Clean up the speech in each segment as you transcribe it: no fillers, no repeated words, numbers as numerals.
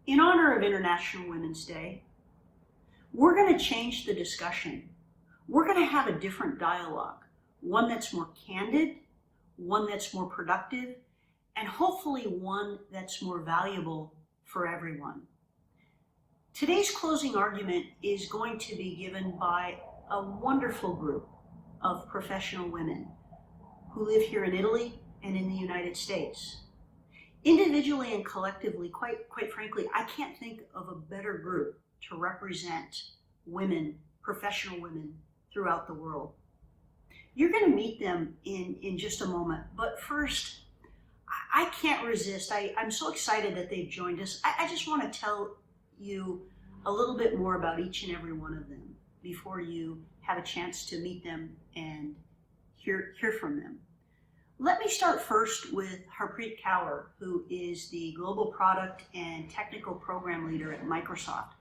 In honor of International Women's Day, we're going to change the discussion. We're going to have a different dialogue, one that's more candid, one that's more productive, and hopefully one that's more valuable for everyone. Today's closing argument is going to be given by a wonderful group of professional women who live here in Italy and in the United States. Individually and collectively, quite frankly, I can't think of a better group to represent women, professional women throughout the world. You're going to meet them in just a moment, but first, I can't resist. I'm so excited that they've joined us. I just want to tell you a little bit more about each and every one of them before you have a chance to meet them and hear from them. Let me start first with Harpreet Kaur, who is the Global Product and Technical Program Leader at Microsoft.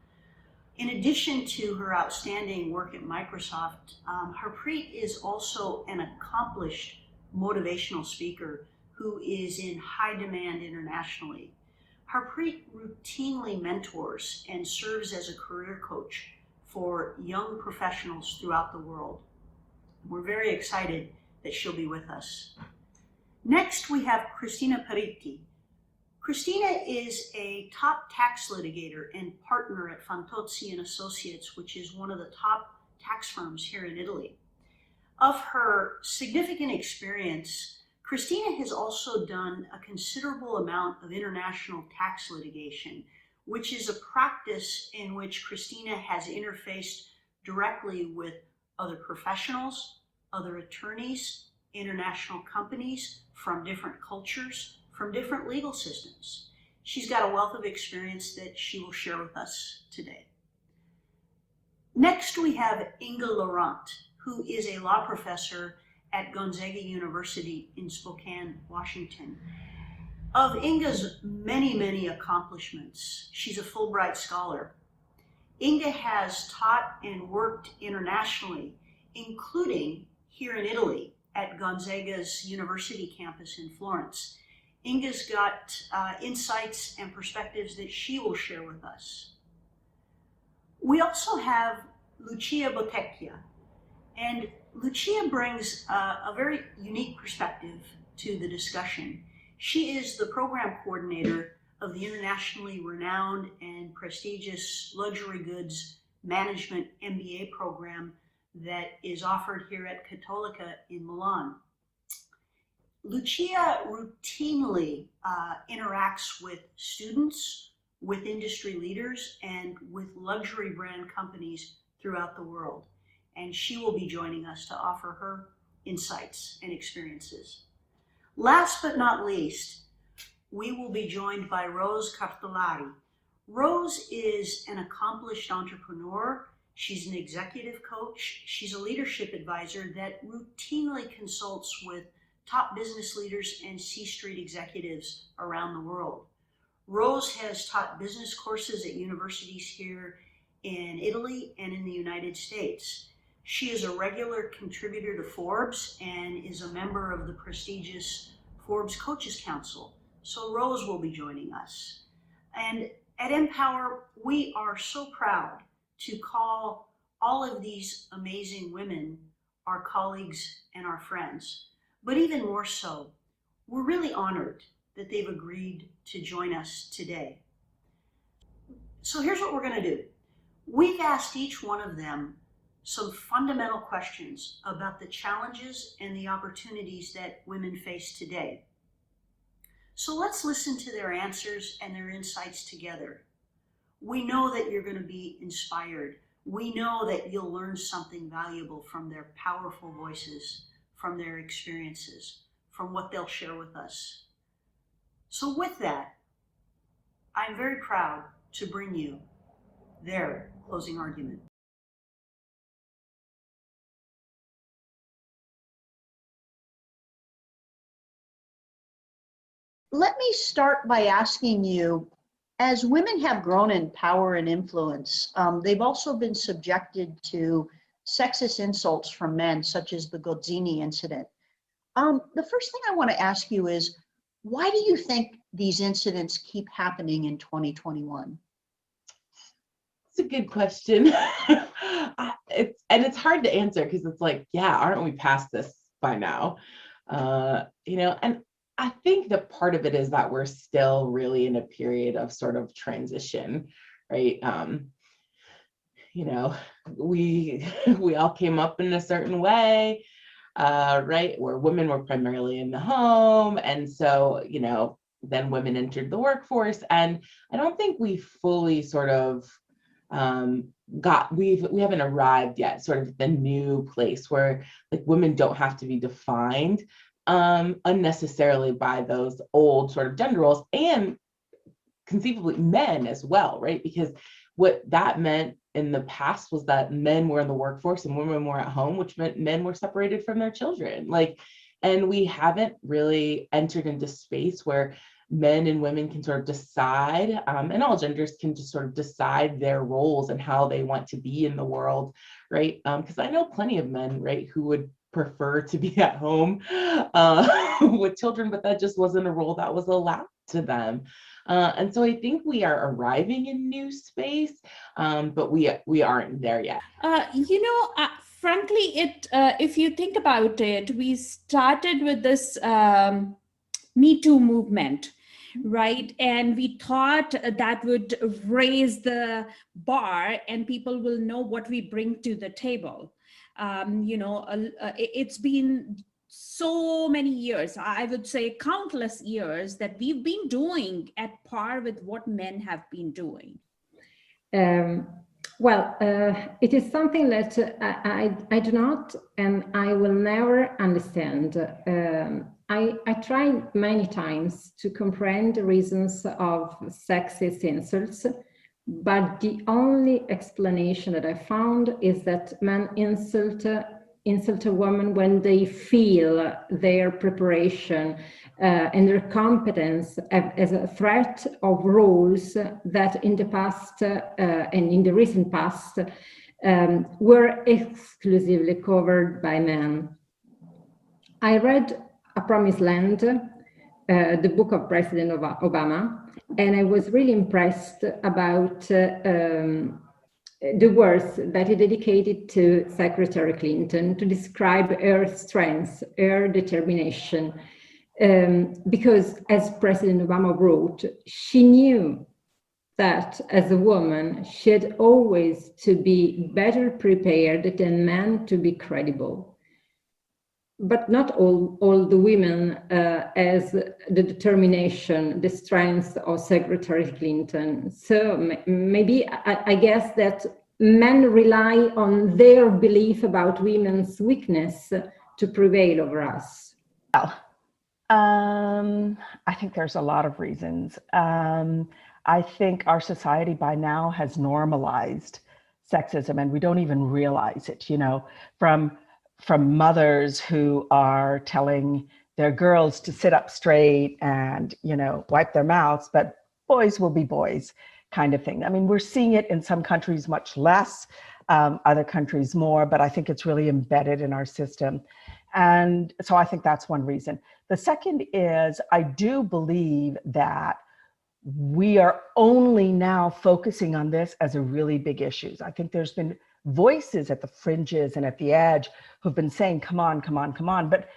In addition to her outstanding work at Microsoft, Harpreet is also an accomplished motivational speaker who is in high demand internationally. Harpreet routinely mentors and serves as a career coach for young professionals throughout the world. We're very excited that she'll be with us. Next, we have Cristina Peritti. Cristina is a top tax litigator and partner at Fantozzi and Associates, which is one of the top tax firms here in Italy. Of her significant experience, Cristina has also done a considerable amount of international tax litigation, which is a practice in which Cristina has interfaced directly with other professionals, other attorneys, international companies from different cultures, from different legal systems. She's got a wealth of experience that she will share with us today. Next, we have Inga Laurent, who is a law professor at Gonzaga University in Spokane, Washington. Of Inga's many accomplishments, she's a Fulbright scholar. Inga has taught and worked internationally, including here in Italy at Gonzaga's University campus in Florence. Inga's got insights and perspectives that she will share with us. We also have Lucia Bottecchia, and Lucia brings a very unique perspective to the discussion. She is the program coordinator of the internationally renowned and prestigious luxury goods management MBA program that is offered here at Cattolica in Milan. Lucia routinely interacts with students, with industry leaders, and with luxury brand companies throughout the world. And she will be joining us to offer her insights and experiences. Last but not least, we will be joined by Rose Cartolari. Rose is an accomplished entrepreneur. She's an executive coach. She's a leadership advisor that routinely consults with top business leaders and C-suite executives around the world. Rose has taught business courses at universities here in Italy and in the United States. She is a regular contributor to Forbes and is a member of the prestigious Forbes Coaches Council. So Rose will be joining us. And at Empower, we are so proud to call all of these amazing women our colleagues and our friends. But even more so, we're really honored that they've agreed to join us today. So here's what we're going to do. We've asked each one of them some fundamental questions about the challenges and the opportunities that women face today. So let's listen to their answers and their insights together. We know that you're going to be inspired. We know that you'll learn something valuable from their powerful voices, from their experiences, from what they'll share with us. So with that, I'm very proud to bring you their closing argument. Let me start by asking you, as women have grown in power and influence, they've also been subjected to sexist insults from men, such as the Gozzini incident. The first thing I want to ask you is, Why do you think these incidents keep happening in 2021? It's a good question. It's hard to answer because it's like, yeah, aren't we past this by now? And I think that part of it is that we're still really in a period of sort of transition, right? You know, we we all came up in a certain way, right? Where women were primarily in the home. And so, then women entered the workforce. And I don't think we fully sort of we haven't arrived yet, sort of the new place where like women don't have to be defined unnecessarily by those old sort of gender roles, and conceivably men as well, right? Because what that meant in the past was that men were in the workforce and women were at home, which meant men were separated from their children. And we haven't really entered into space where men and women can sort of decide, and all genders can just sort of decide their roles and how they want to be in the world, right? Because I know plenty of men, right, who would prefer to be at home with children, but that just wasn't a role that was allowed to them. And so I think we are arriving in new space, but we aren't there yet. Frankly, if you think about it, we started with this Me Too movement, right? And we thought that would raise the bar and people will know what we bring to the table. It's been so many years, I would say countless years, that we've been doing at par with what men have been doing. Um, it is something that I do not and I will never understand. I tried many times to comprehend the reasons of sexist insults, but the only explanation that I found is that men insult a woman when they feel their preparation and their competence as a threat of roles that in the past and in the recent past were exclusively covered by men. I read A Promised Land, the book of President Obama, and I was really impressed about the words that he dedicated to Secretary Clinton to describe her strength, her determination. Because as President Obama wrote, she knew that as a woman, she had always to be better prepared than men to be credible. But not all the women has the determination, the strength of Secretary Clinton. So maybe I guess that men rely on their belief about women's weakness to prevail over us. Well, I think there's a lot of reasons. I think our society by now has normalized sexism, and we don't even realize it, from mothers who are telling their girls to sit up straight and, wipe their mouths, but boys will be boys kind of thing. I mean, we're seeing it in some countries much less, other countries more, but I think it's really embedded in our system. And so I think that's one reason. The second is I do believe that we are only now focusing on this as a really big issue. I think there's been voices at the fringes and at the edge who've been saying, come on, come on, come on. But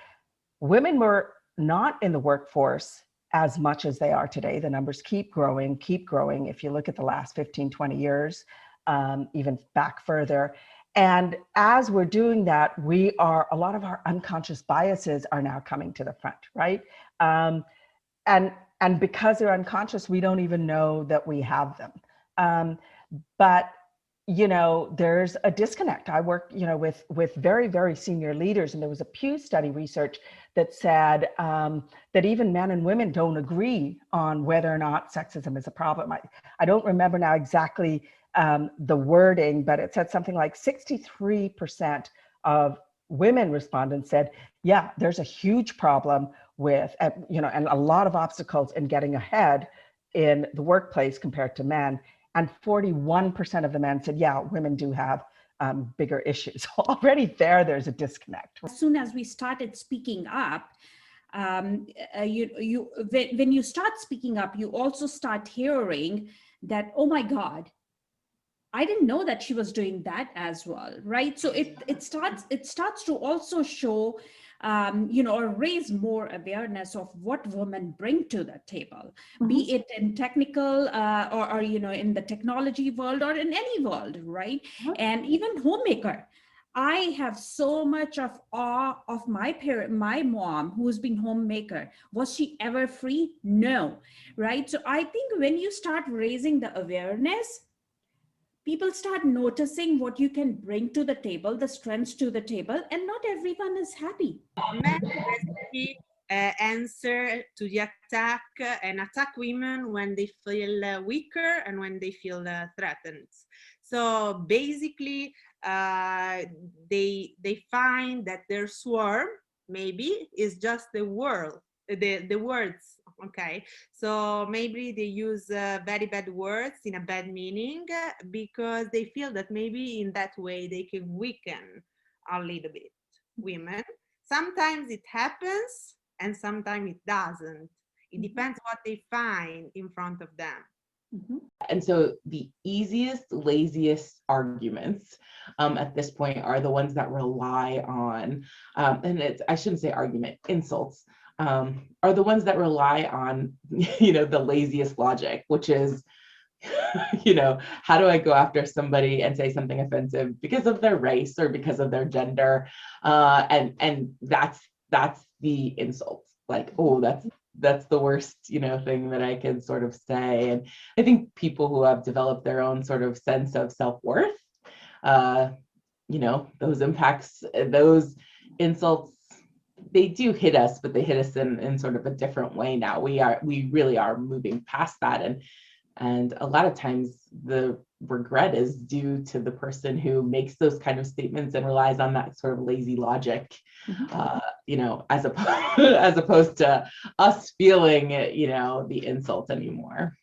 women were not in the workforce as much as they are today. The numbers keep growing. If you look at the last 15, 20 years, even back further. And as we're doing that, a lot of our unconscious biases are now coming to the front, right? And because they're unconscious, we don't even know that we have them. But there's a disconnect. I work, with very, very senior leaders, and there was a Pew study research that said that even men and women don't agree on whether or not sexism is a problem. I don't remember now exactly the wording, but it said something like 63% of women respondents said, yeah, there's a huge problem with, and a lot of obstacles in getting ahead in the workplace compared to men. And 41% of the men said, yeah, women do have bigger issues. So already there's a disconnect. As soon as we started speaking up, when you start speaking up, you also start hearing that, oh my God, I didn't know that she was doing that as well, right? So it starts to also show, or raise more awareness of what women bring to the table, be it in technical or in the technology world or in any world, right? And even homemaker. I have so much of awe of my mom, who's been homemaker. Was she ever free? No, right? So I think when you start raising the awareness, people start noticing what you can bring to the table, the strengths to the table, and not everyone is happy. Men basically answer to the attack and attack women when they feel weaker and when they feel threatened. So basically, they find that their swarm maybe is just the words. Okay, so maybe they use very bad words in a bad meaning because they feel that maybe in that way they can weaken a little bit women. Sometimes it happens and sometimes it doesn't. It depends what they find in front of them. And so the easiest, laziest arguments at this point are the ones that rely on, I shouldn't say argument, insults, are the ones that rely on, the laziest logic, which is, how do I go after somebody and say something offensive because of their race or because of their gender? And that's the insult. Like, oh, that's the worst, thing that I can sort of say. And I think people who have developed their own sort of sense of self-worth, those impacts, those insults, they do hit us, but they hit us in sort of a different way now. We really are moving past that. And a lot of times the regret is due to the person who makes those kind of statements and relies on that sort of lazy logic, as opposed to us feeling, the insult anymore.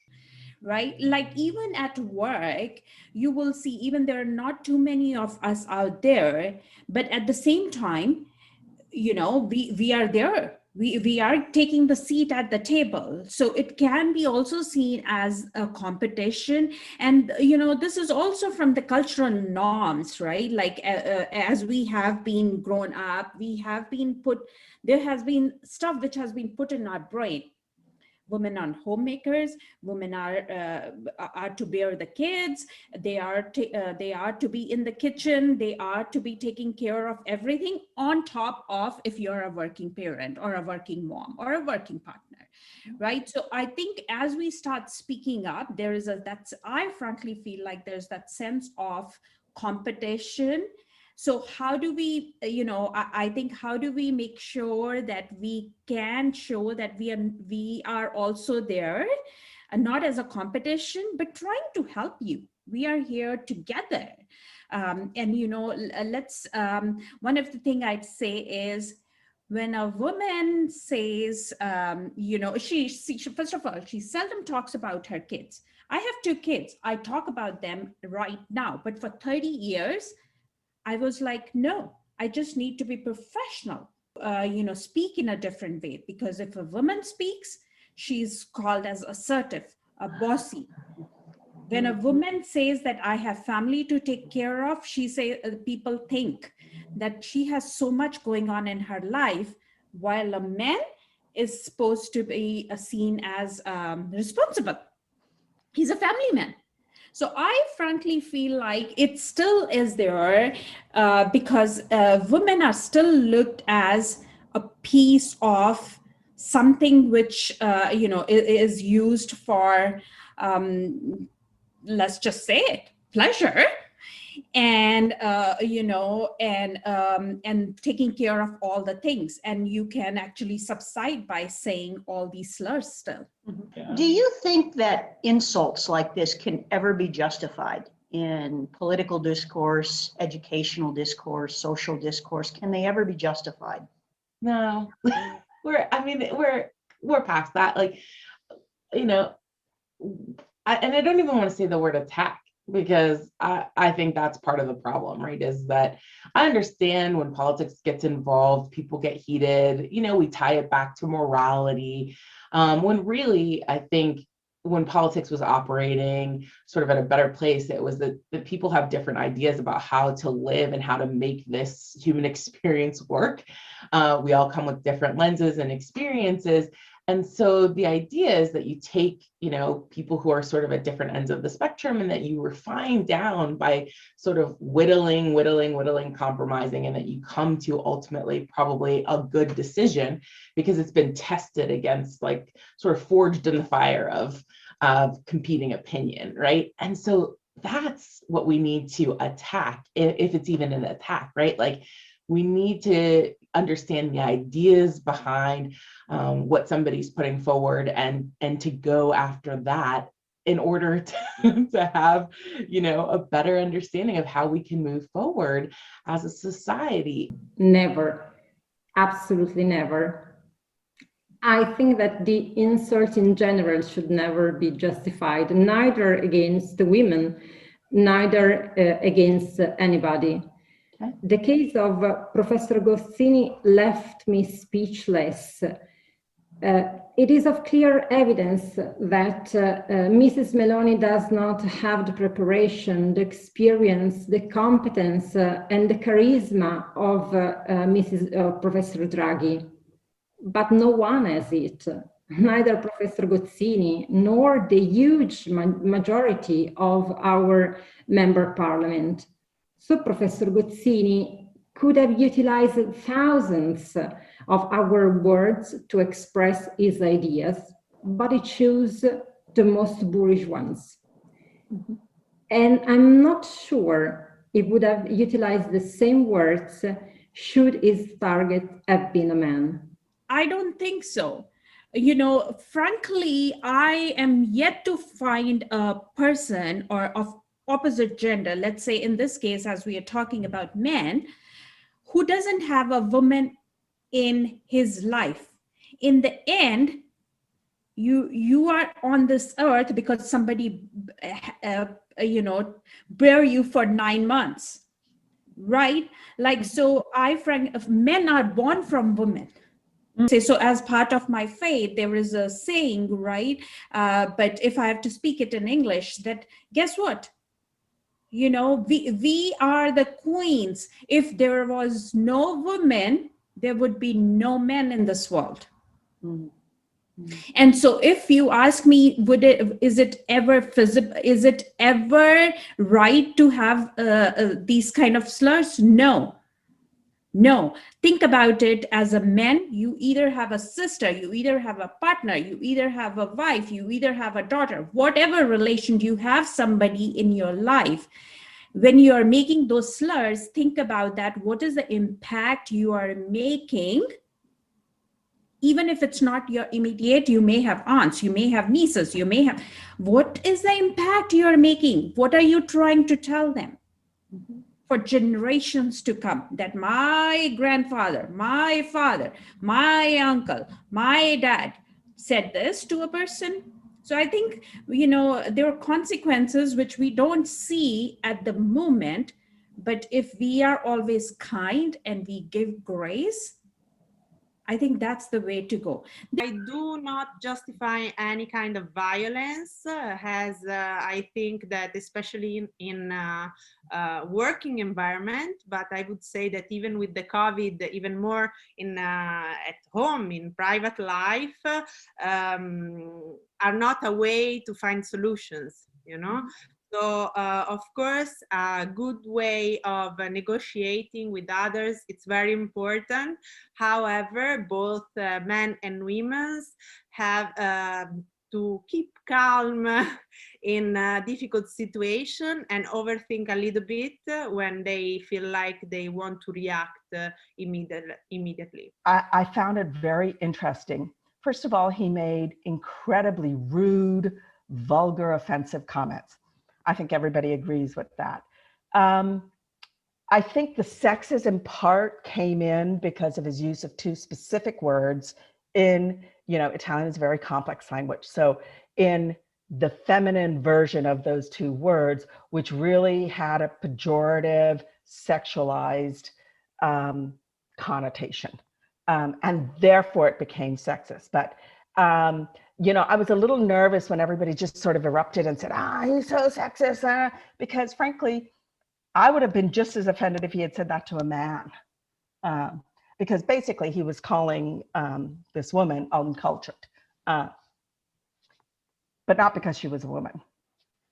Right? Like even at work, you will see, even there are not too many of us out there, but at the same time, we are there. We are taking the seat at the table. So it can be also seen as a competition. And, this is also from the cultural norms, right? Like as we have been grown up, there has been stuff which has been put in our brain. Women are homemakers. Women are to bear the kids. They are to be in the kitchen. They are to be taking care of everything, on top of if you're a working parent or a working mom or a working partner, right? So I think as we start speaking up, I frankly feel like there's that sense of competition. So how do we, I think, how do we make sure that we can show that we are also there, and not as a competition, but trying to help you. We are here together. Let's, one of the things I'd say is, when a woman says, she first of all, she seldom talks about her kids. I have 2 kids. I talk about them right now, but for 30 years, I was like, no, I just need to be professional, speak in a different way. Because if a woman speaks, she's called as assertive, a bossy. When a woman says that I have family to take care of, people think that she has so much going on in her life, while a man is supposed to be seen as responsible. He's a family man. So I frankly feel like it still is there because women are still looked as a piece of something which, is used for, let's just say it, pleasure. And and taking care of all the things, and you can actually subside by saying all these slurs still. Yeah. Do you think that insults like this can ever be justified in political discourse, educational discourse, social discourse? Can they ever be justified? No. we're past that. Like, and I don't even want to say the word attack. because I think that's part of the problem, right? Is that I understand when politics gets involved, people get heated, we tie it back to morality. When really, I think when politics was operating sort of at a better place, it was that people have different ideas about how to live and how to make this human experience work. We all come with different lenses and experiences. And so the idea is that you take, people who are sort of at different ends of the spectrum and that you refine down by sort of whittling, compromising, and that you come to ultimately probably a good decision because it's been tested against like sort of forged in the fire of competing opinion, right? And so that's what we need to attack, if it's even an attack, right? Like we need to understand the ideas behind what somebody's putting forward and to go after that in order to have, a better understanding of how we can move forward as a society. Never, absolutely never. I think that the insult in general should never be justified, neither against the women, neither against anybody. Okay. The case of Professor Gozzini left me speechless. It is of clear evidence that Mrs. Meloni does not have the preparation, the experience, the competence, and the charisma of Professor Draghi. But no one has it. Neither Professor Gozzini nor the huge majority of our member parliament. So Professor Gozzini could have utilized thousands of our words to express his ideas, but he chose the most bullish ones. Mm-hmm. And I'm not sure he would have utilized the same words should his target have been a man. I don't think so. Frankly, I am yet to find a person or of opposite gender, let's say in this case, as we are talking about men, who doesn't have a woman in his life. In the end, you are on this earth because somebody, bear you for 9 months, right? Like, so men are born from women. So as part of my faith, there is a saying, right? But if I have to speak it in English, that guess what? We are the queens. If there was no woman, there would be no men in this world. Mm-hmm. And so if you ask me, is it ever feasible? Is it ever right to have these kind of slurs? No. Think about it as a man. You either have a sister, you either have a partner, you either have a wife, you either have a daughter, whatever relation you have somebody in your life. When you are making those slurs, think about that. What is the impact you are making? Even if it's not your immediate, you may have aunts, you may have nieces, what is the impact you are making? What are you trying to tell them? Mm-hmm. For generations to come, that my grandfather, my father, my uncle, my dad said this to a person. So I think, there are consequences which we don't see at the moment, but if we are always kind and we give grace, I think that's the way to go. I do not justify any kind of violence, I think that especially in working environment, but I would say that even with the COVID, even more at home, in private life, are not a way to find solutions, So, of course, a good way of negotiating with others, it's very important. However, both men and women have to keep calm in a difficult situation and overthink a little bit when they feel like they want to react immediately. I found it very interesting. First of all, he made incredibly rude, vulgar, offensive comments. I think everybody agrees with that. I think the sexism part came in because of his use of two specific words in, Italian is a very complex language. So in the feminine version of those two words, which really had a pejorative, sexualized connotation. And therefore it became sexist. But, you know, I was a little nervous when everybody just sort of erupted and said, he's so sexist, because frankly, I would have been just as offended if he had said that to a man. Because basically he was calling this woman uncultured. But not because she was a woman,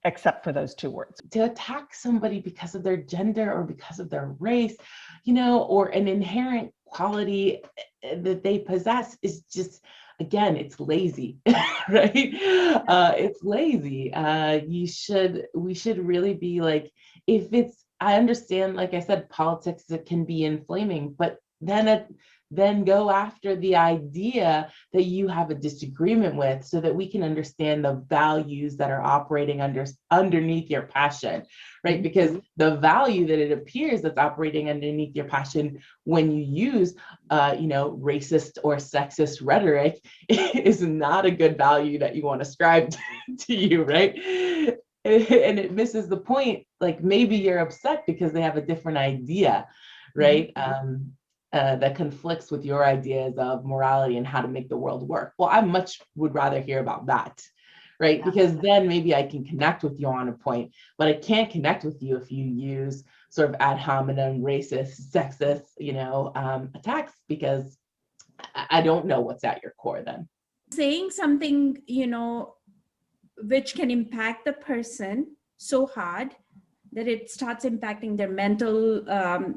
except for those two words. To attack somebody because of their gender or because of their race, you know, or an inherent quality that they possess is just, again, it's lazy, right? It's lazy. We should really be like, if it's, I understand, like I said, politics, it can be inflaming, but then go after the idea that you have a disagreement with so that we can understand the values that are operating underneath your passion, right? Because the value that it appears that's operating underneath your passion when you use, you know, racist or sexist rhetoric is not a good value that you want to ascribe to you, right? And it misses the point. Like maybe you're upset because they have a different idea, right? That conflicts with your ideas of morality and how to make the world work. Well, I much would rather hear about that, right? Because then maybe I can connect with you on a point, but I can't connect with you if you use sort of ad hominem, racist, sexist, you know, attacks, because I don't know what's at your core then. Saying something, you know, which can impact the person so hard that it starts impacting their mental,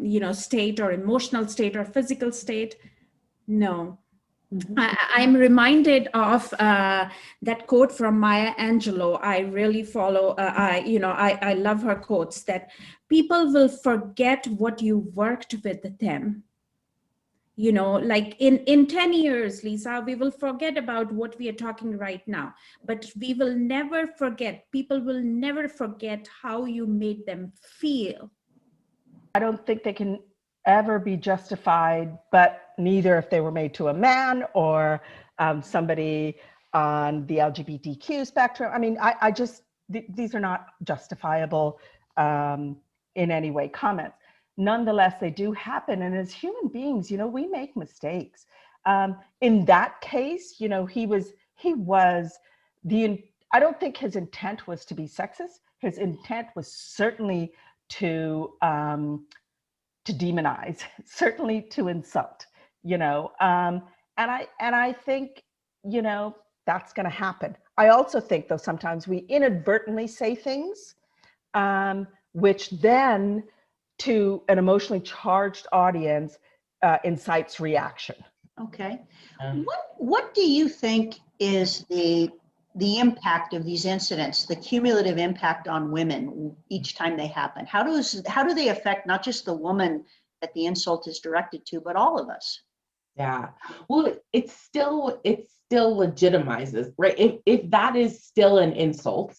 you know, state or emotional state or physical state. No. I'm reminded of that quote from Maya Angelou. I really follow, I love her quotes, that people will forget what you worked with them. You know, like in 10 years, Lisa, we will forget about what we are talking right now, but we will never forget, people will never forget how you made them feel. I don't think they can ever be justified, but neither if they were made to a man or somebody on the LGBTQ spectrum. I mean, I just, these are not justifiable in any way comments. Nonetheless, they do happen. And as human beings, you know, we make mistakes. In that case, you know, I don't think his intent was to be sexist. His intent was certainly to demonize, certainly to insult, you know, and I think, you know, that's going to happen. I also think, though, sometimes we inadvertently say things, which then, to an emotionally charged audience, incites reaction. Okay. What do you think is the impact of these incidents, the cumulative impact on women each time they happen? How do they affect not just the woman that the insult is directed to, but all of us? Yeah. Well, it still legitimizes, right? If that is still an insult,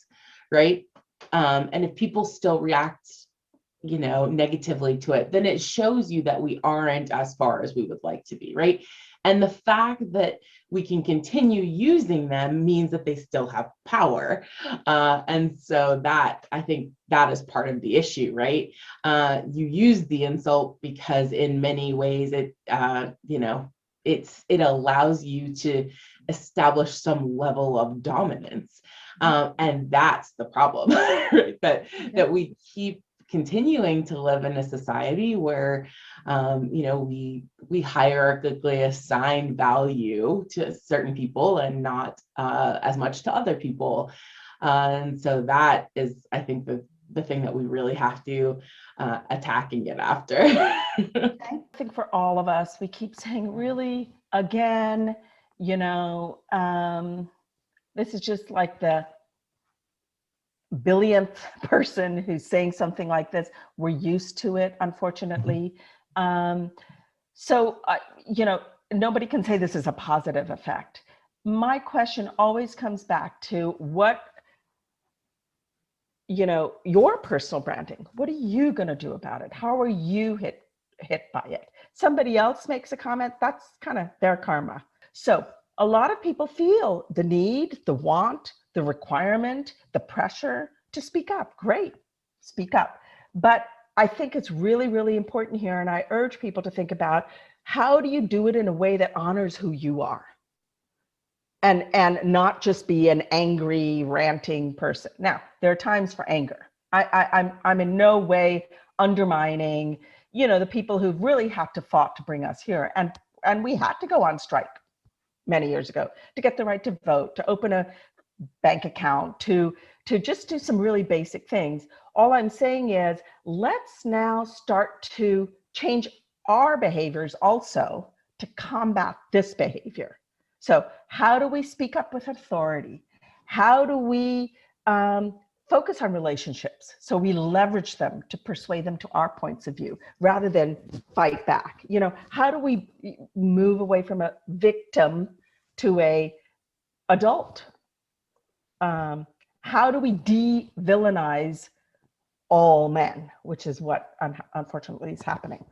right? And if people still react, you know, negatively to it, then it shows you that we aren't as far as we would like to be, right? And the fact that we can continue using them means that they still have power. And so that, I think that is part of the issue, right? You use the insult because in many ways it, you know, it allows you to establish some level of dominance. And that's the problem, right? That we keep continuing to live in a society where, you know, we hierarchically assign value to certain people and not as much to other people. And so that is, I think, the thing that we really have to attack and get after. I think for all of us, we keep saying, really, again, you know, this is just like the billionth person who's saying something like this. We're used to it, unfortunately. So, you know, nobody can say this is a positive effect. My question always comes back to what, you know, your personal branding. What are you going to do about it? How are you hit by it? Somebody else makes a comment, that's kind of their karma. So a lot of people feel the need, the want, the requirement, the pressure to speak up. Great, speak up. But I think it's really, really important here, and I urge people to think about, how do you do it in a way that honors who you are? And not just be an angry, ranting person. Now, there are times for anger. I'm in no way undermining, the people who really have to fought to bring us here. And we had to go on strike many years ago to get the right to vote, to open a bank account, to just do some really basic things. All I'm saying is, let's now start to change our behaviors also to combat this behavior. So how do we speak up with authority? How do we focus on relationships so we leverage them to persuade them to our points of view rather than fight back? How do we move away from a victim to a adult? How do we de-villainize all men, which is what unfortunately is happening?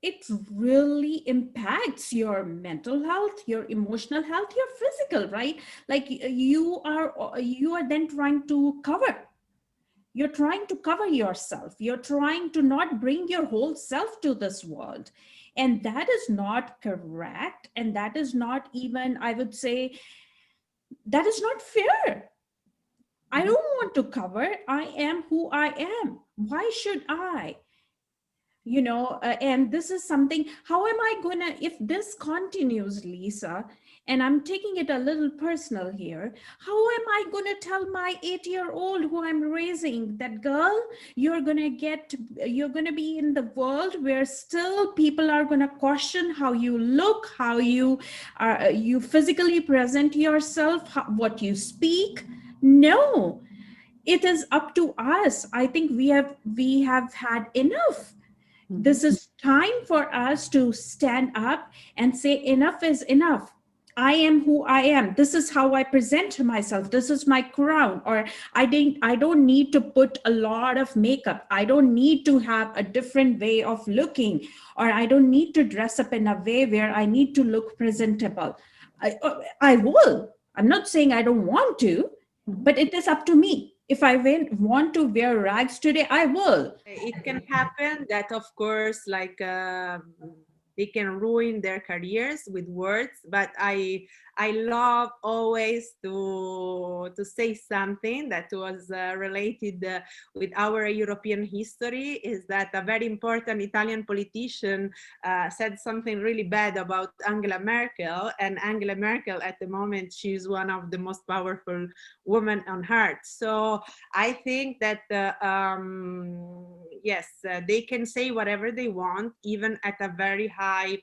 It really impacts your mental health, your emotional health, your physical, right? Like you are then trying to cover. You're trying to cover yourself. You're trying to not bring your whole self to this world. And that is not correct. And that is not even, I would say, that is not fair. I don't want to cover. I am who I am. Why should I? And this is something, how am I gonna, if this continues, Lisa, and I'm taking it a little personal here, how am I gonna tell my 8-year-old who I'm raising that, girl, you're gonna be in the world where still people are gonna question how you look, how you physically present yourself, what you speak? No, it is up to us. I think we have had enough. This is time for us to stand up and say, enough is enough. I am who I am. This is how I present myself. This is my crown. Or I don't need to put a lot of makeup. I don't need to have a different way of looking. Or I don't need to dress up in a way where I need to look presentable. I will. I'm not saying I don't want to, but it is up to me. If I want to wear rags today, I will. It can happen that, of course, like they can ruin their careers with words, but I love always to say something that was related with our European history, is that a very important Italian politician said something really bad about Angela Merkel, and Angela Merkel at the moment, she's one of the most powerful women on earth. So I think that yes, they can say whatever they want, even at a very high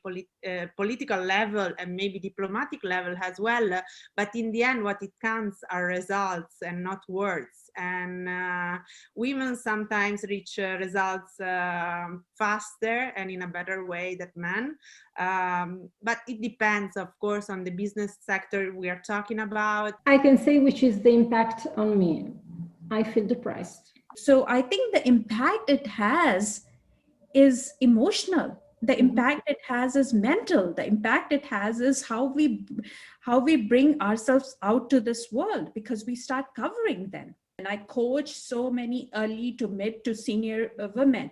political level and maybe diplomatic level as well. But in the end, what it counts are results and not words. And women sometimes reach results faster and in a better way than men. But it depends, of course, on the business sector we are talking about. I can say which is the impact on me. I feel depressed. So I think the impact it has is emotional. The impact it has is mental. The impact it has is how we bring ourselves out to this world, because we start covering them. And I coach so many early to mid to senior women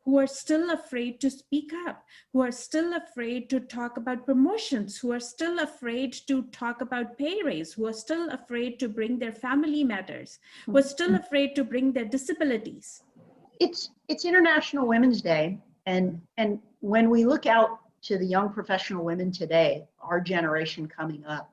who are still afraid to speak up, who are still afraid to talk about promotions, who are still afraid to talk about pay raise, who are still afraid to bring their family matters, who are still afraid to bring their disabilities. It's International Women's Day, and when we look out to the young professional women today, our generation coming up,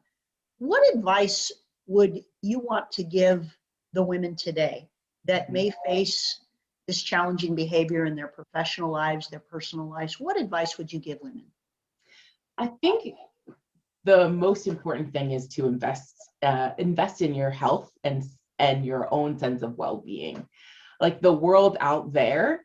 what advice would you want to give the women today that may face this challenging behavior in their professional lives, their personal lives? What advice would you give women? I think the most important thing is to invest in your health and your own sense of well-being. Like the world out there,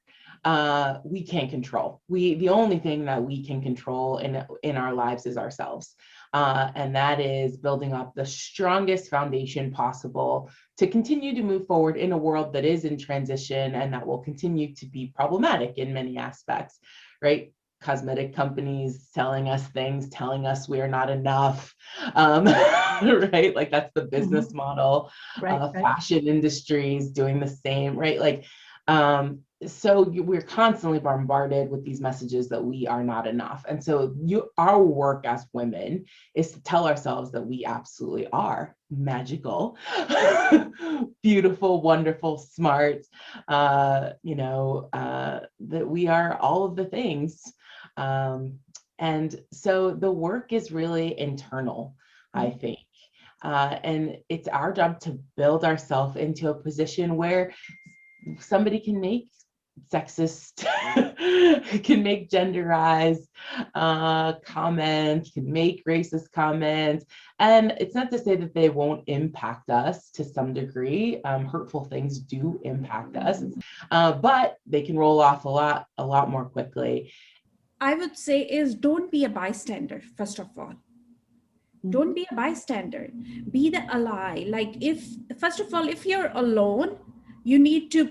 we can't control. The only thing that we can control in our lives is ourselves. And that is building up the strongest foundation possible to continue to move forward in a world that is in transition and that will continue to be problematic in many aspects, right? cosmetic companies telling us things, telling us we are not enough, right? Like that's the business model. Right. Fashion industries doing the same, right? Like, so we're constantly bombarded with these messages that we are not enough. And so our work as women is to tell ourselves that we absolutely are magical, beautiful, wonderful, smart, that we are all of the things. And so the work is really internal, I think. And it's our job to build ourselves into a position where somebody can make sexist, can make genderized comments, can make racist comments. And it's not to say that they won't impact us to some degree. Hurtful things do impact us, but they can roll off a lot more quickly. I would say is don't be a bystander, first of all. Don't be a bystander, be the ally. Like first of all, if you're alone, you need to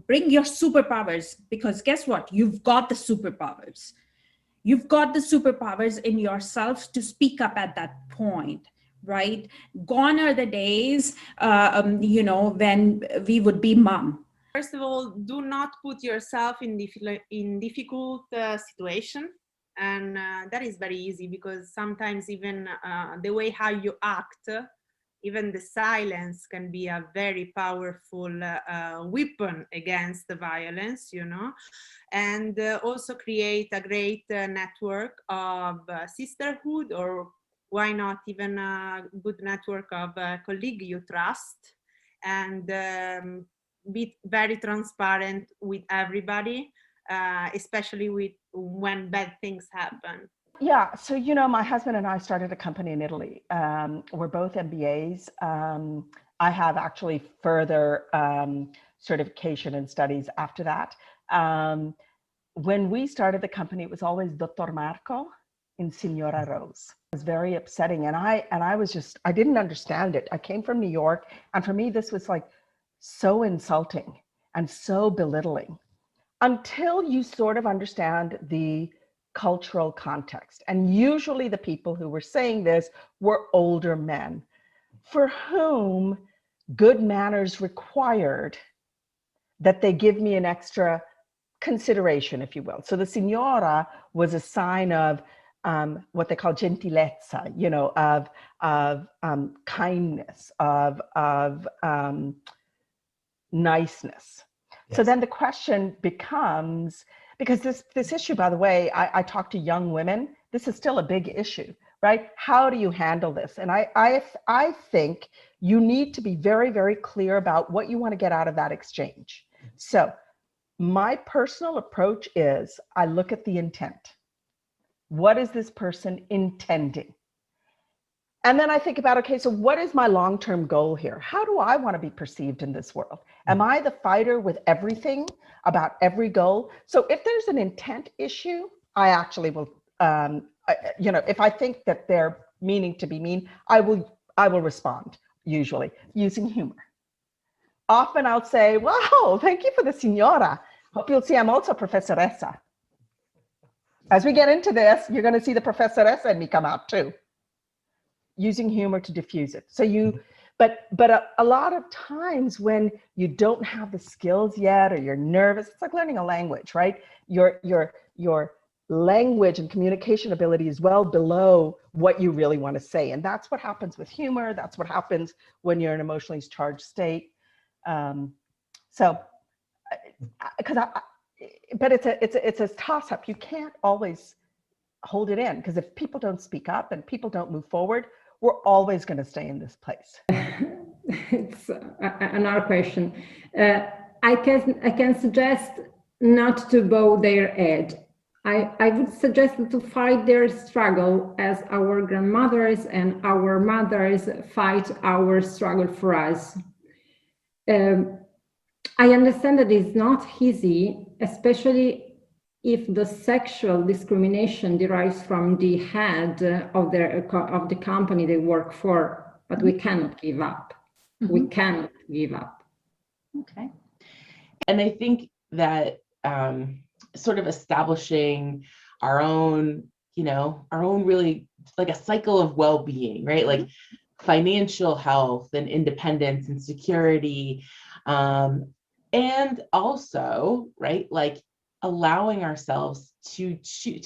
bring your superpowers, because guess what, you've got the superpowers. You've got the superpowers in yourself to speak up at that point, right? Gone are the days when we would be mum. First of all, do not put yourself in difficult situation. And that is very easy, because sometimes even the way how you act, even the silence can be a very powerful weapon against the violence, and also create a great network of sisterhood, or why not even a good network of colleagues you trust, and be very transparent with everybody, especially when bad things happen. Yeah, so my husband and I started a company in Italy. We're both MBAs. I have actually further certification and studies after that. When we started the company, it was always Dottor Marco and Signora Rose. It was very upsetting, and I didn't understand it. I came from New York, and for me, this was like so insulting and so belittling, until you sort of understand the cultural context. And usually the people who were saying this were older men for whom good manners required that they give me an extra consideration, if you will. So the signora was a sign of what they call gentilezza, of kindness, of niceness. Yes. So then the question becomes, because this issue, by the way, I talk to young women, this is still a big issue, right? How do you handle this? And I think you need to be very, very clear about what you want to get out of that exchange. So my personal approach is I look at the intent. What is this person intending? And then I think about, okay, so what is my long-term goal here? How do I want to be perceived in this world? Am I the fighter with everything about every goal? So if there's an intent issue, I actually will, if I think that they're meaning to be mean, I will respond, usually using humor. Often I'll say, wow, thank you for the signora. Hope you'll see I'm also professoressa. As we get into this, you're going to see the professoressa in me come out too. Using humor to diffuse it. So but a lot of times when you don't have the skills yet, or you're nervous, it's like learning a language, right? Your language and communication ability is well below what you really want to say. And that's what happens with humor. That's what happens when you're in an emotionally charged state. But it's a toss-up. You can't always hold it in, because if people don't speak up and people don't move forward, we're always going to stay in this place. It's another question. I can suggest not to bow their head. I would suggest to fight their struggle as our grandmothers and our mothers fight our struggle for us. I understand that it's not easy, especially if the sexual discrimination derives from the head of the company they work for, but we cannot give up. Mm-hmm. We cannot give up. Okay. And I think that sort of establishing our own, our own really like a cycle of well-being, right? Like financial health and independence and security. And also, right, like allowing ourselves to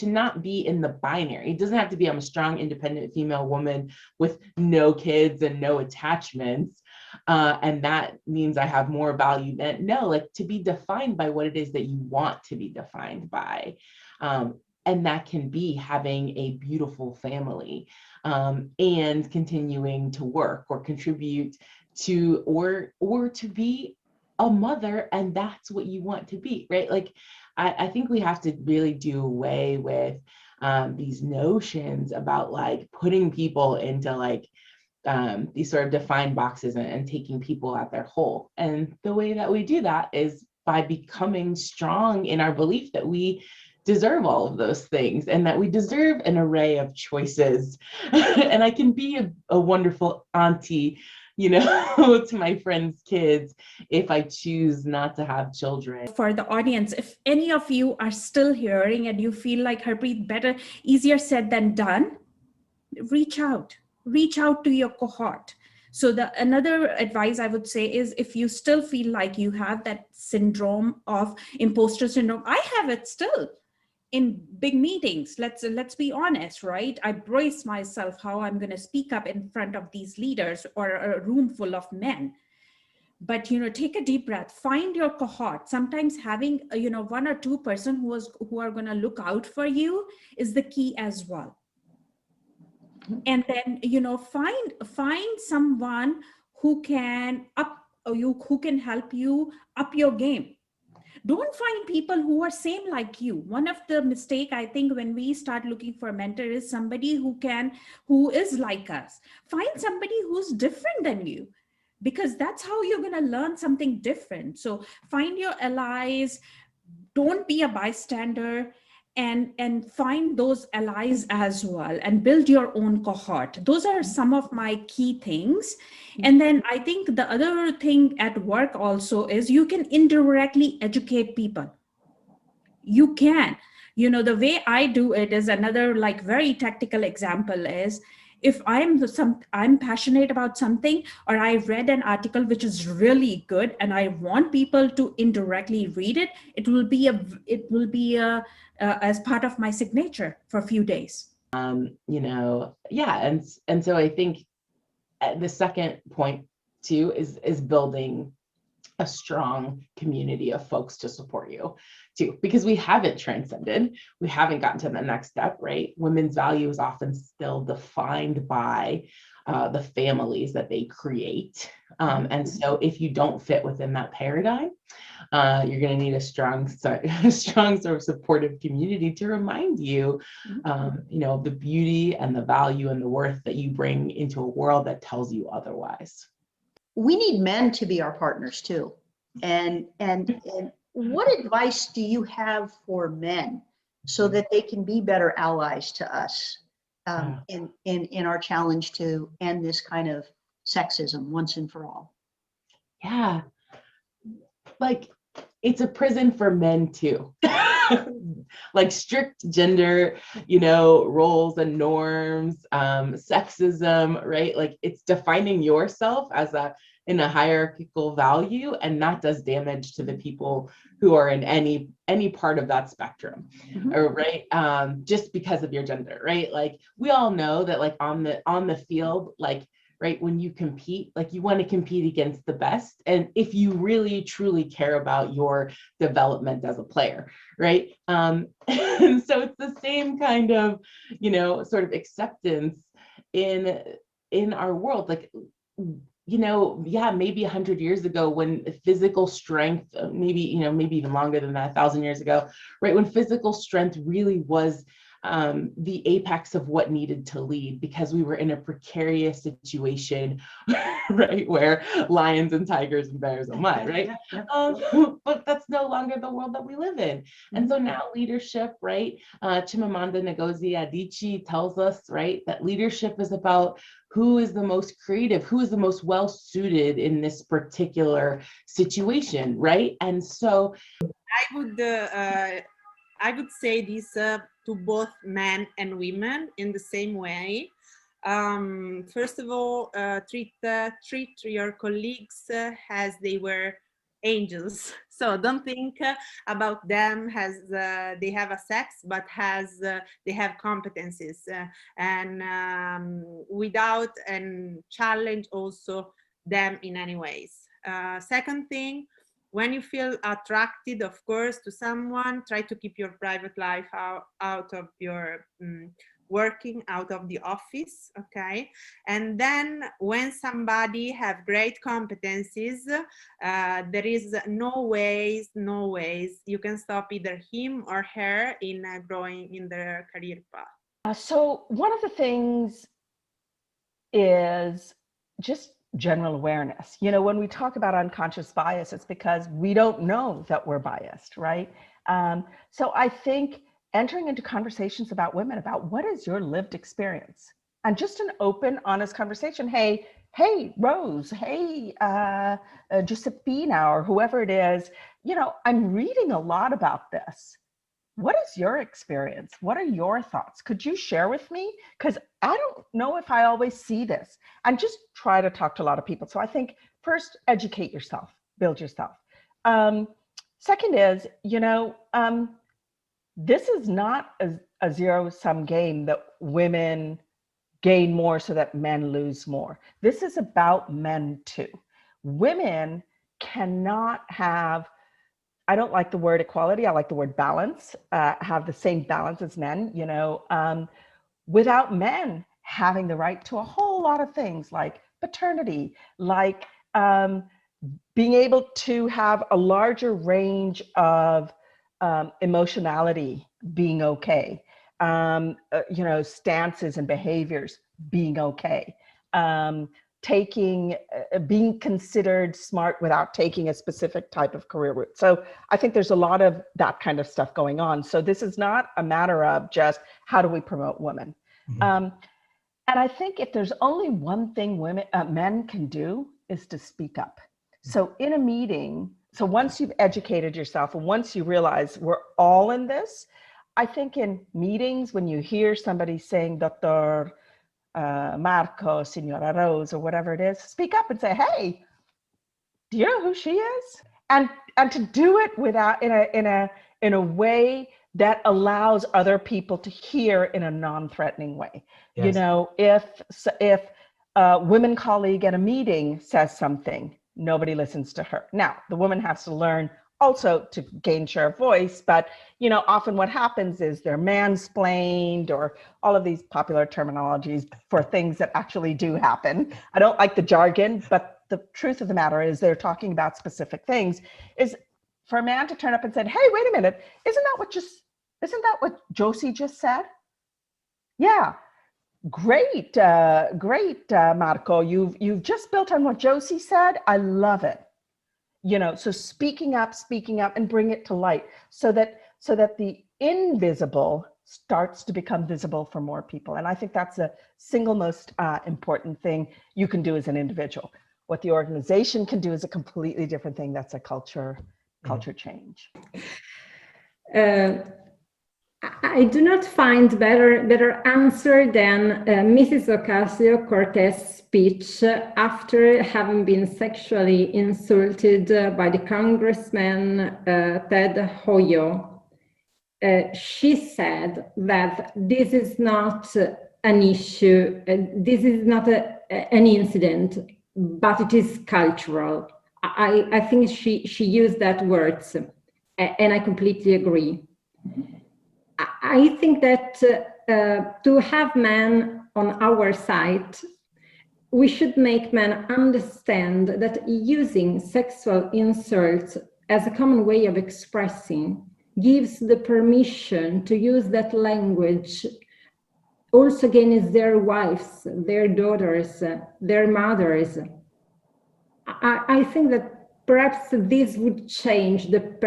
not be in the binary. It doesn't have to be I'm a strong, independent female woman with no kids and no attachments. And that means I have more value than, no, like to be defined by what it is that you want to be defined by. And that can be having a beautiful family, and continuing to work or contribute to, or to be a mother, and that's what you want to be, right? Like, I think we have to really do away with these notions about like putting people into like these sort of defined boxes, and taking people at their whole. And the way that we do that is by becoming strong in our belief that we deserve all of those things, and that we deserve an array of choices. And I can be a wonderful auntie, to my friends' kids if I choose not to have children. For the audience, if any of you are still hearing and you feel like, Harpreet, better, easier said than done, reach out to your cohort. So another advice I would say is, if you still feel like you have that syndrome of imposter syndrome, I have it still in big meetings. Let's be honest, right? I brace myself how I'm going to speak up in front of these leaders or a room full of men. But take a deep breath, find your cohort. Sometimes having one or two person who are going to look out for you is the key as well. And then find someone who can help you up your game. Don't find people who are same like you. One of the mistake I think when we start looking for a mentor is somebody who is like us. Find somebody who's different than you, because that's how you're going to learn something different. So find your allies, don't be a bystander, and find those allies as well, and build your own cohort. Those are some of my key things. And then I think the other thing at work also is you can indirectly educate people. You can, the way I do it is another like very tactical example is, if I'm passionate about something, or I read an article which is really good and I want people to indirectly read it, it will be as part of my signature for a few days. Yeah, and so I think the second point too is building a strong community of folks to support you too, because we haven't transcended, we haven't gotten to the next step, right? Women's value is often still defined by the families that they create. And so if you don't fit within that paradigm, you're going to need a strong sort of supportive community to remind you, of the beauty and the value and the worth that you bring into a world that tells you otherwise. We need men to be our partners too. And what advice do you have for men so that they can be better allies to us in our challenge to end this kind of sexism once and for all? Yeah, like it's a prison for men too. Like strict gender, roles and norms, sexism, right? Like it's defining yourself as in a hierarchical value, and that does damage to the people who are in any part of that spectrum, or right? Just because of your gender, right? Like we all know that, like on the field, like, right, when you compete, like you want to compete against the best, and if you really truly care about your development as a player, right? And so it's the same kind of, sort of acceptance in our world, like, yeah, maybe 100 years ago when physical strength, maybe even longer than that, 1,000 years ago, right, when physical strength really was the apex of what needed to lead, because we were in a precarious situation, right, where lions and tigers and bears oh my, right? But that's no longer the world that we live in. And so now leadership, right, Chimamanda Ngozi Adichie tells us, right, that leadership is about who is the most creative, who is the most well-suited in this particular situation, right? And so I would I would say this to both men and women in the same way. First of all, treat your colleagues as they were angels. So don't think about them as they have a sex, but as they have competencies, and without and challenge also them in any ways. Second thing, when you feel attracted, of course, to someone, try to keep your private life out of your working, out of the office, okay? And then when somebody have great competencies, there is no ways you can stop either him or her in growing in their career path. So one of the things is just general awareness. You know, when we talk about unconscious bias, it's because we don't know that we're biased, right? So I think entering into conversations about women, about what is your lived experience, and just an open, honest conversation. Hey, Rose, hey, Giuseppina, or whoever it is, you know, I'm reading a lot about this. What is your experience? What are your thoughts? Could you share with me? Because I don't know if I always see this. And just try to talk to a lot of people. So I think first, educate yourself, build yourself. Second is, you know, this is not a zero-sum game that women gain more so that men lose more. This is about men too. Women cannot have, I don't like the word equality, I like the word balance, have the same balance as men, you know, without men having the right to a whole lot of things like paternity, like being able to have a larger range of emotionality being okay, you know, stances and behaviors being okay, being considered smart without taking a specific type of career route. So I think there's a lot of that kind of stuff going on. So this is not a matter of just how do we promote women. And I think if there's only one thing men can do is to speak up. So in a meeting, so once you've educated yourself and once you realize we're all in this, I think in meetings, when you hear somebody saying, Dr. Marco, Signora Rose, or whatever it is, speak up and say, hey, do you know who she is? And to do it without in a way that allows other people to hear in a non-threatening way. Yes. You know, if a women colleague at a meeting says something, nobody listens to her. Now, the woman has to learn also to gain share of voice, but you know, often what happens is they're mansplained or all of these popular terminologies for things that actually do happen. I don't like the jargon, but the truth of the matter is they're talking about specific things. Is for a man to turn up and say, hey, wait a minute, isn't that what Josie just said? Yeah. Great, Marco. You've just built on what Josie said. I love it. You know, so speaking up and bring it to light so that the invisible starts to become visible for more people. And I think that's the single most important thing you can do as an individual. What the organization can do is a completely different thing. That's a culture change. I do not find better answer than Mrs. Ocasio-Cortez's speech after having been sexually insulted by the Congressman Ted Hoyo. She said that this is not an issue, this is not an incident, but it is cultural. I think she used that words, and I completely agree. I think that to have men on our side, we should make men understand that using sexual insults as a common way of expressing gives the permission to use that language also against their wives, their daughters, their mothers. I think that perhaps this would change their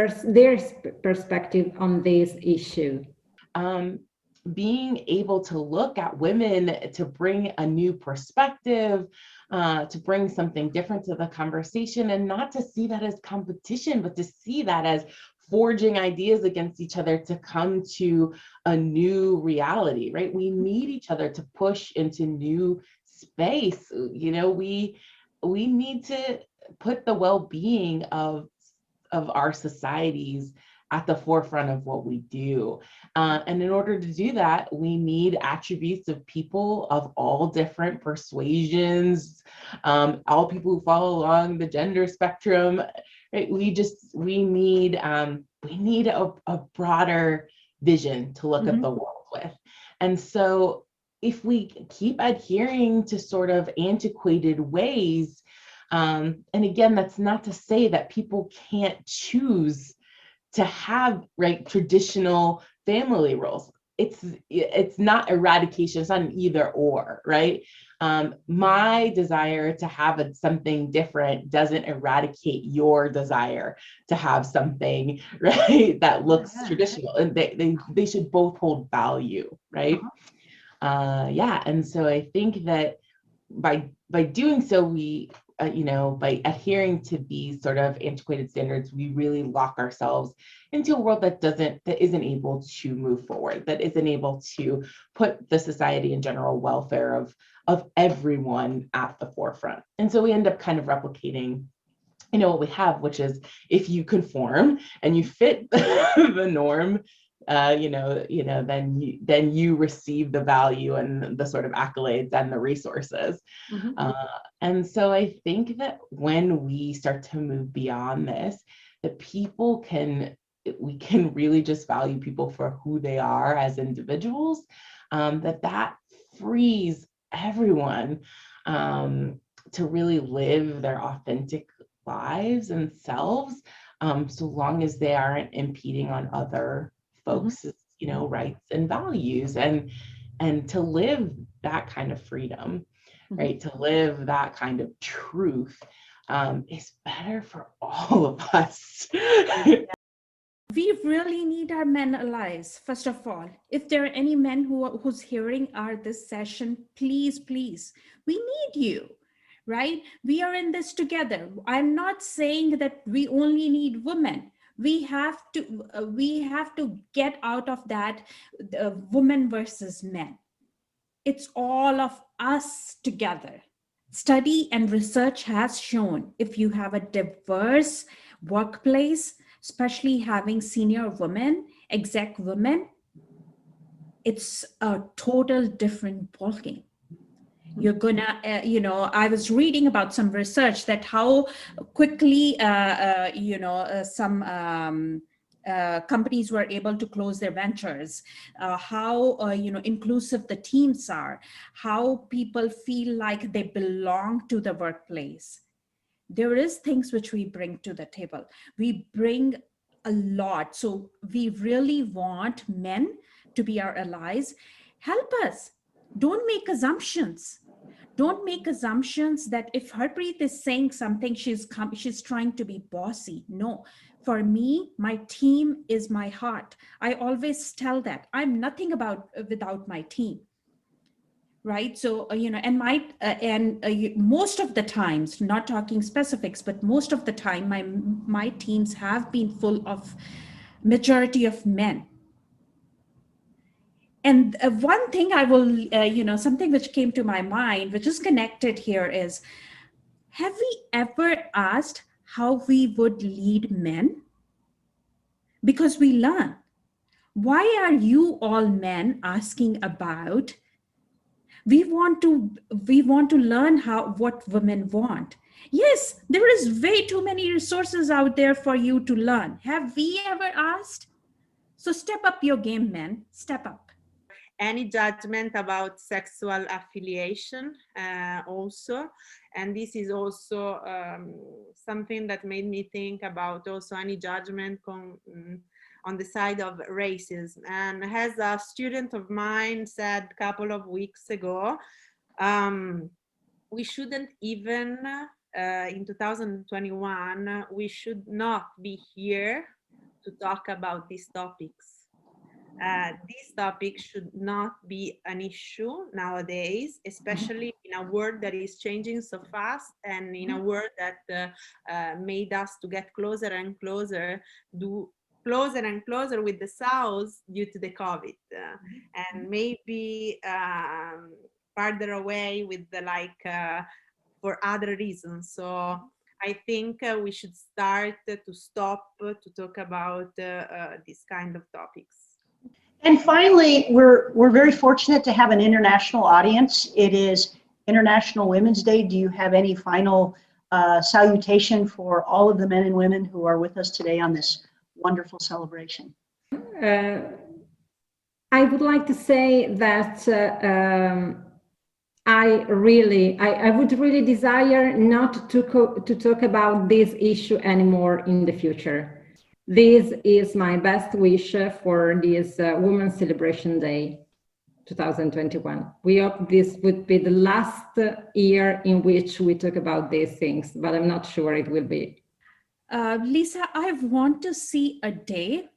perspective on this issue. Being able to look at women to bring a new perspective, to bring something different to the conversation, and not to see that as competition, but to see that as forging ideas against each other to come to a new reality, right? We need each other to push into new space. You know, we need to put the well-being of our societies at the forefront of what we do. And in order to do that, we need attributes of people of all different persuasions, all people who fall along the gender spectrum. Right? We need a broader vision to look at the world with. And so if we keep adhering to sort of antiquated ways, and again, that's not to say that people can't choose to have, right, traditional family roles. It's not eradication, it's not an either or, right? My desire to have something different doesn't eradicate your desire to have something, right, that looks traditional. And they should both hold value, right? Yeah, and so I think that by doing so, we by adhering to these sort of antiquated standards, we really lock ourselves into a world that isn't able to move forward, that isn't able to put the society and general welfare of everyone at the forefront. And so we end up kind of replicating what we have, which is, if you conform and you fit the norm, then you receive the value and the sort of accolades and the resources. And so I think that when we start to move beyond this, that we can really just value people for who they are as individuals, that frees everyone to really live their authentic lives and selves, so long as they aren't impeding on other folks' rights and values, and to live that kind of freedom, right? To live that kind of truth is better for all of us. We really need our men allies. First of all, if there are any men who's hearing this session, please, we need you, right? We are in this together. I'm not saying that we only need women. We have to get out of that women versus men. It's all of us together. Study and research has shown, if you have a diverse workplace, especially having senior women, exec women, it's a total different ballgame. You're gonna, I was reading about some research that how quickly, some companies were able to close their ventures, how inclusive the teams are, how people feel like they belong to the workplace. There is things which we bring to the table. We bring a lot. So we really want men to be our allies. Help us. Don't make assumptions. Don't make assumptions that if Harpreet is saying something, she's trying to be bossy. No, for me, my team is my heart. I always tell that I'm nothing without my team. Right. So, most of the times, not talking specifics, but most of the time, my teams have been full of majority of men. And one thing I will, something which came to my mind, which is connected here is, have we ever asked how we would lead men? Because we learn. Why are you all men asking about? We want to learn what women want. Yes, there is way too many resources out there for you to learn. Have we ever asked? So step up your game, men. Step up. Any judgment about sexual affiliation also. And this is also something that made me think about also any judgment on the side of racism. And as a student of mine said a couple of weeks ago, we shouldn't even, in 2021, we should not be here to talk about these topics. These topics should not be an issue nowadays, especially in a world that is changing so fast, and in a world that made us to get closer and closer closer and closer with the South due to the COVID, and maybe farther away with the for other reasons. So I think we should start to stop to talk about these kind of topics. And finally, we're very fortunate to have an international audience. It is International Women's Day. Do you have any final salutation for all of the men and women who are with us today on this wonderful celebration? I would like to say that I would really desire not to talk about this issue anymore in the future. This is my best wish for this Women's Celebration Day 2021. We hope this would be the last year in which we talk about these things, but I'm not sure it will be. Lisa, I want to see a day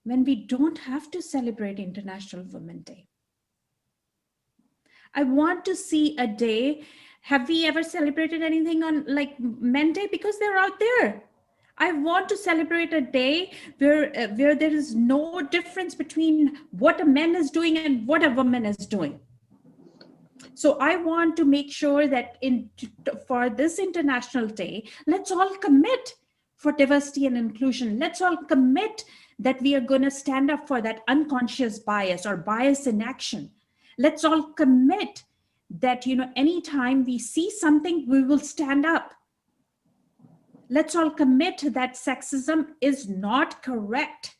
when we don't have to celebrate International Women's Day. I want to see a day. Have we ever celebrated anything on like Men Day? Because they're out there. I want to celebrate a day where there is no difference between what a man is doing and what a woman is doing. So I want to make sure that for this International Day, let's all commit for diversity and inclusion. Let's all commit that we are going to stand up for that unconscious bias or bias in action. Let's all commit that, anytime we see something, we will stand up. Let's all commit that sexism is not correct.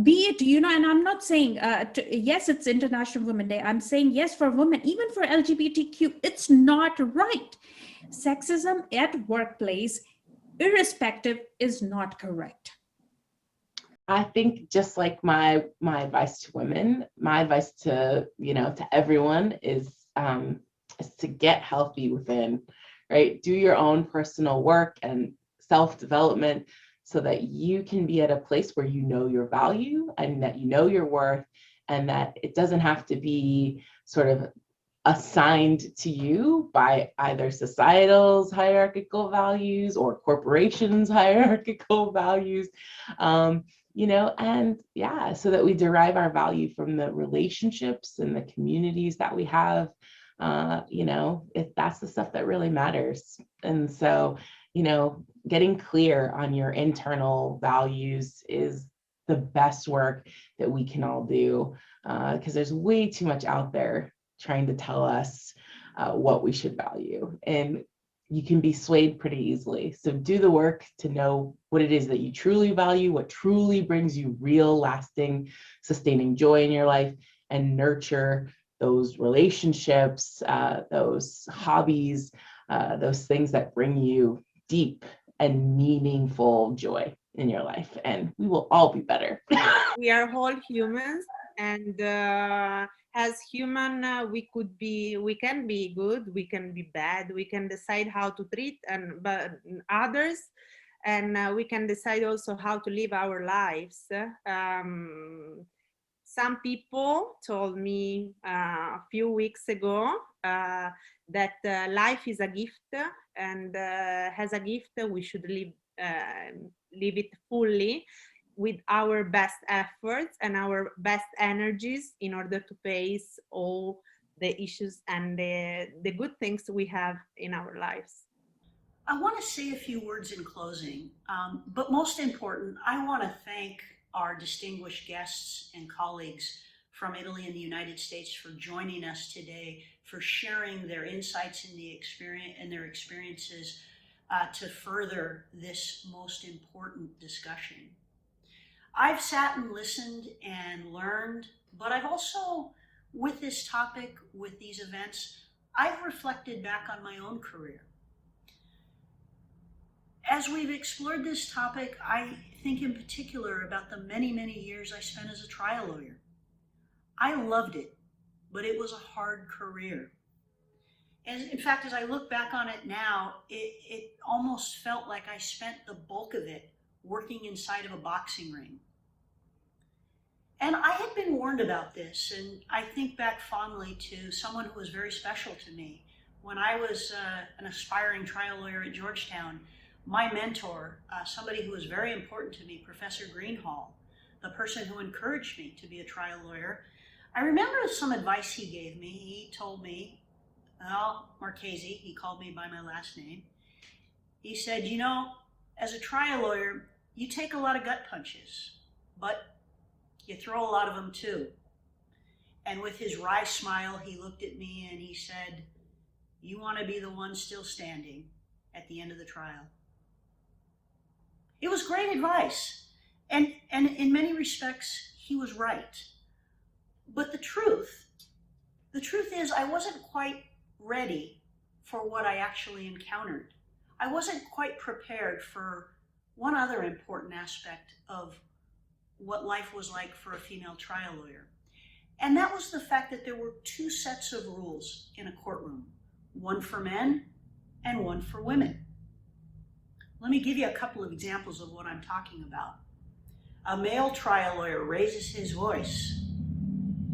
Be it, and I'm not saying, yes, it's International Women's Day. I'm saying yes for women, even for LGBTQ, it's not right. Sexism at workplace, irrespective, is not correct. I think just like my advice to women, my advice to, to everyone is to get healthy within, right? Do your own personal work and self-development so that you can be at a place where you know your value and that you know your worth, and that it doesn't have to be sort of assigned to you by either societal's hierarchical values or corporations' hierarchical values, so that we derive our value from the relationships and the communities that we have. If that's the stuff that really matters. And so, getting clear on your internal values is the best work that we can all do, because there's way too much out there trying to tell us what we should value. And you can be swayed pretty easily. So do the work to know what it is that you truly value, what truly brings you real, lasting, sustaining joy in your life, and nurture those relationships, those hobbies, those things that bring you deep and meaningful joy in your life. And we will all be better. We are all humans, and as human, we can be good, we can be bad, we can decide how to treat others, and we can decide also how to live our lives. Some people told me a few weeks ago that life is a gift, and as a gift, we should live it fully with our best efforts and our best energies in order to face all the issues and the good things we have in our lives. I want to say a few words in closing, but most important, I want to thank our distinguished guests and colleagues from Italy and the United States for joining us today, for sharing their insights and their experiences to further this most important discussion. I've sat and listened and learned, but I've also, with this topic, with these events, I've reflected back on my own career. As we've explored this topic, I think in particular about the many, many years I spent as a trial lawyer. I loved it, but it was a hard career. And in fact, as I look back on it now, it almost felt like I spent the bulk of it working inside of a boxing ring. And I had been warned about this, and I think back fondly to someone who was very special to me. When I was an aspiring trial lawyer at Georgetown, my mentor, somebody who was very important to me, Professor Greenhall, the person who encouraged me to be a trial lawyer, I remember some advice he gave me. He told me, well, Marchese, he called me by my last name. He said, you know, as a trial lawyer, you take a lot of gut punches, but you throw a lot of them too. And with his wry smile, he looked at me and he said, you want to be the one still standing at the end of the trial. It was great advice. And in many respects, he was right. But the truth is I wasn't quite ready for what I actually encountered. I wasn't quite prepared for one other important aspect of what life was like for a female trial lawyer. And that was the fact that there were two sets of rules in a courtroom, one for men and one for women. Let me give you a couple of examples of what I'm talking about. A male trial lawyer raises his voice.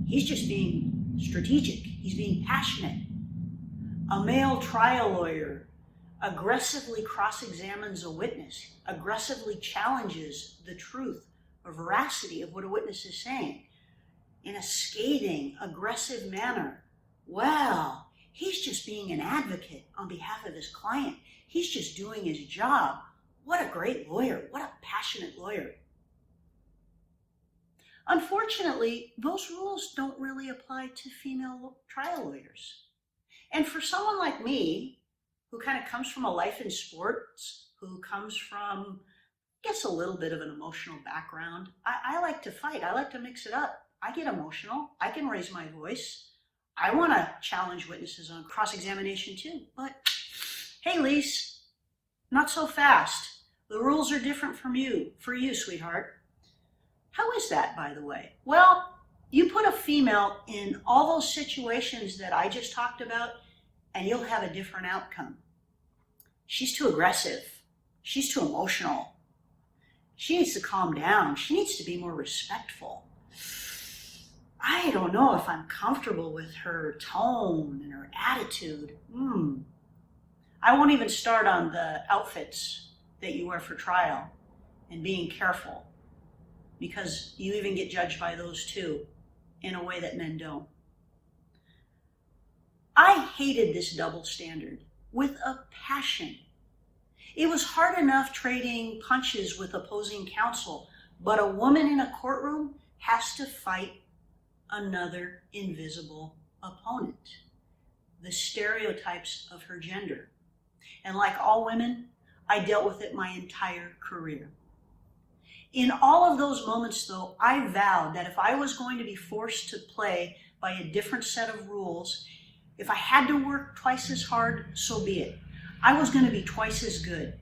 He's just being strategic. He's being passionate. A male trial lawyer aggressively cross-examines a witness, aggressively challenges the truth or veracity of what a witness is saying in a scathing, aggressive manner. Well, he's just being an advocate on behalf of his client. He's just doing his job. What a great lawyer. What a passionate lawyer. Unfortunately, those rules don't really apply to female trial lawyers. And for someone like me, who kind of comes from a life in sports, who comes from, I guess, a little bit of an emotional background, I like to fight. I like to mix it up. I get emotional. I can raise my voice. I want to challenge witnesses on cross-examination too. But hey, Lise, not so fast. The rules are different for you, sweetheart. How is that, by the way? Well, you put a female in all those situations that I just talked about, and you'll have a different outcome. She's too aggressive. She's too emotional. She needs to calm down. She needs to be more respectful. I don't know if I'm comfortable with her tone and her attitude. I won't even start on the outfits that you wear for trial and being careful, because you even get judged by those too in a way that men don't. I hated this double standard with a passion. It was hard enough trading punches with opposing counsel, but a woman in a courtroom has to fight another invisible opponent, the stereotypes of her gender. And like all women, I dealt with it my entire career. In all of those moments, though, I vowed that if I was going to be forced to play by a different set of rules, if I had to work twice as hard, so be it. I was going to be twice as good.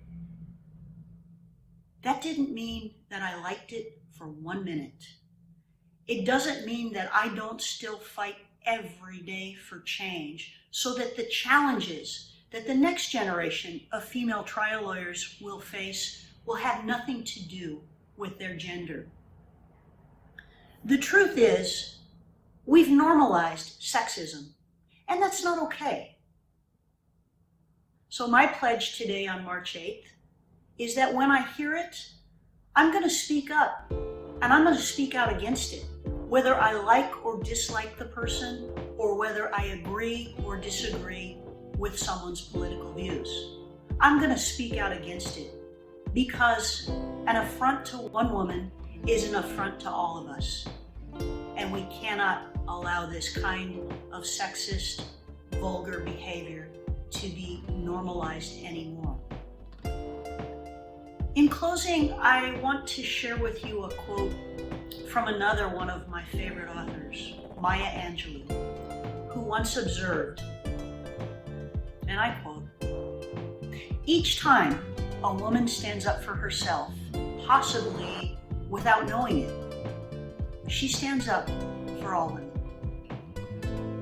That didn't mean that I liked it for 1 minute. It doesn't mean that I don't still fight every day for change, so that the challenges that the next generation of female trial lawyers will face will have nothing to do with their gender. The truth is, we've normalized sexism, and that's not okay. So my pledge today on March 8th is that when I hear it, I'm going to speak up, and I'm going to speak out against it, whether I like or dislike the person, or whether I agree or disagree with someone's political views. I'm going to speak out against it, because an affront to one woman is an affront to all of us. And we cannot allow this kind of sexist, vulgar behavior to be normalized anymore. In closing, I want to share with you a quote from another one of my favorite authors, Maya Angelou, who once observed, and I quote, "Each time a woman stands up for herself, possibly without knowing it, she stands up for all women."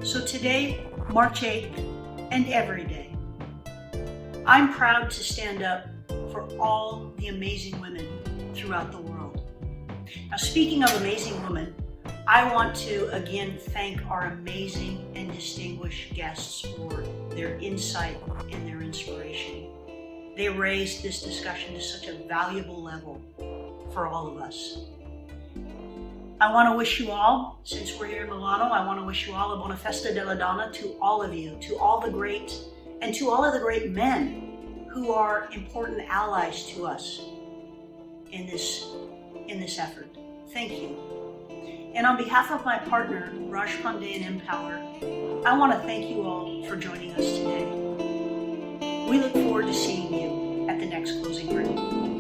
So today, March 8th, and every day, I'm proud to stand up for all the amazing women throughout the world. Now, speaking of amazing women, I want to again thank our amazing and distinguished guests for their insight and their inspiration. They raised this discussion to such a valuable level for all of us. I want to wish you all, since we're here in Milano, I want to wish you all a buona festa della donna, to all of you, to all the great, and to all of the great men who are important allies to us in this effort. Thank you. And on behalf of my partner, Raj Pandey and Empower, I want to thank you all for joining us today. We look forward to seeing you at the next closing break.